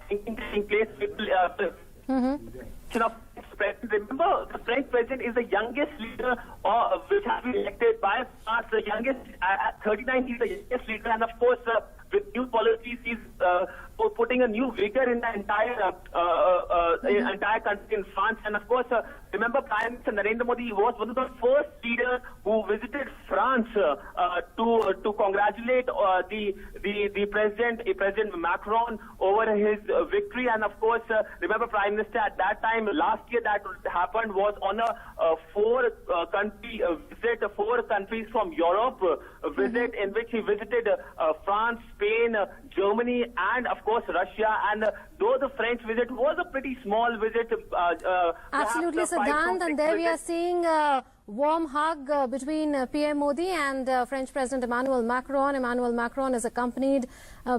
thinking taking place. Remember, the French president is the youngest leader which has been elected by France. The youngest at 39, he's the youngest leader, and of course, with new policies, he's putting a new vigor in the entire country in France. And of course, remember, Prime Minister Narendra Modi was one of the first leaders who visited France to congratulate the President Macron over his victory. And of course, remember, Prime Minister at that time last year that happened was on a four-country visit, four countries from Europe visit, in which he visited France, Spain, Germany, and of course Russia. And though the French visit was a pretty small visit, absolutely, Siddhant, and there we are seeing a warm hug between PM Modi and French President Emmanuel Macron. Emmanuel Macron is accompanied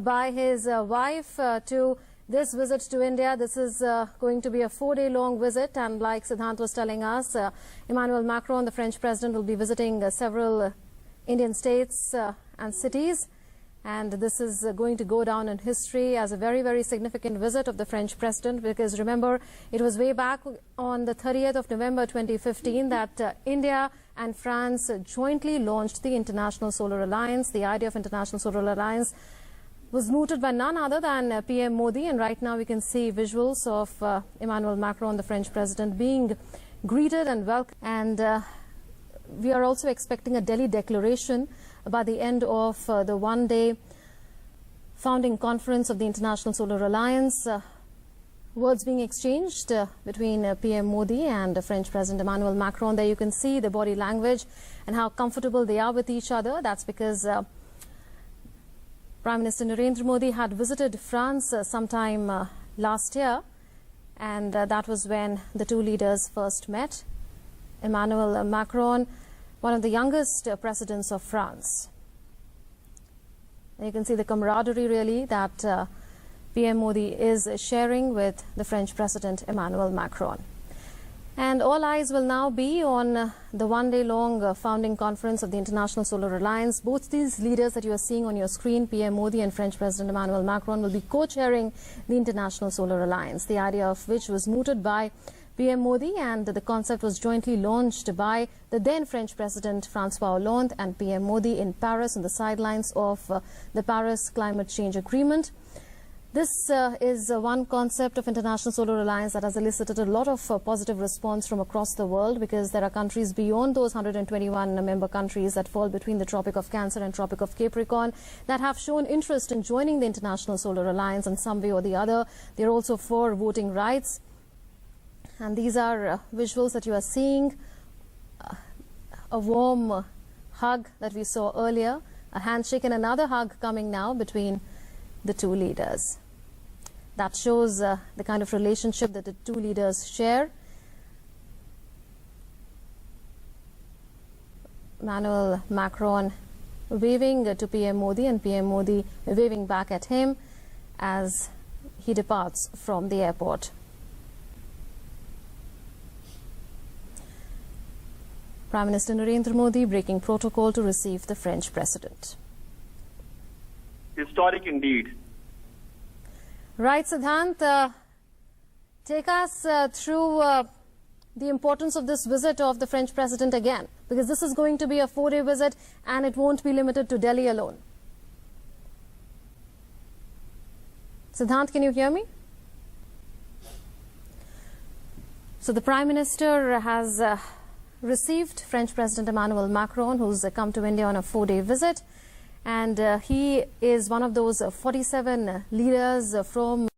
by his wife to this visit to India. This is going to be a 4-day-long visit, and like Siddhant was telling us, Emmanuel Macron, the French president, will be visiting several Indian states and cities. And this is going to go down in history as a very, very significant visit of the French president, because remember, it was way back on the 30th of November 2015 that India and France jointly launched the International Solar Alliance. The idea of International Solar Alliance was mooted by none other than PM Modi, and right now we can see visuals of Emmanuel Macron, the French president, being greeted and welcomed. And we are also expecting a Delhi declaration by the end of the one-day founding conference of the International Solar Alliance. Words being exchanged between PM Modi and French President Emmanuel Macron. There you can see the body language and how comfortable they are with each other. That's because Prime Minister Narendra Modi had visited France sometime last year, and that was when the two leaders first met. Emmanuel Macron, one of the youngest presidents of France. And you can see the camaraderie really that PM Modi is sharing with the French President Emmanuel Macron. And all eyes will now be on the one-day-long founding conference of the International Solar Alliance. Both these leaders that you are seeing on your screen, PM Modi and French President Emmanuel Macron, will be co-chairing the International Solar Alliance, the idea of which was mooted by PM Modi, and the concept was jointly launched by the then French President François Hollande and PM Modi in Paris on the sidelines of the Paris Climate Change Agreement. This is one concept of International Solar Alliance that has elicited a lot of positive response from across the world, because there are countries beyond those 121 member countries that fall between the Tropic of Cancer and Tropic of Capricorn that have shown interest in joining the International Solar Alliance in some way or the other. They are also for voting rights. And these are visuals that you are seeing, a warm hug that we saw earlier, a handshake and another hug coming now between the two leaders. That shows the kind of relationship that the two leaders share. Emmanuel Macron waving to PM Modi and PM Modi waving back at him as he departs from the airport. Prime Minister Narendra Modi breaking protocol to receive the French president. Historic indeed. Right, Siddhant, take us through the importance of this visit of the French president again, because this is going to be a 4-day visit and it won't be limited to Delhi alone. Siddhant, can you hear me? So the Prime Minister has received French President Emmanuel Macron, who's come to India on a 4-day visit. And he is one of those 47 leaders from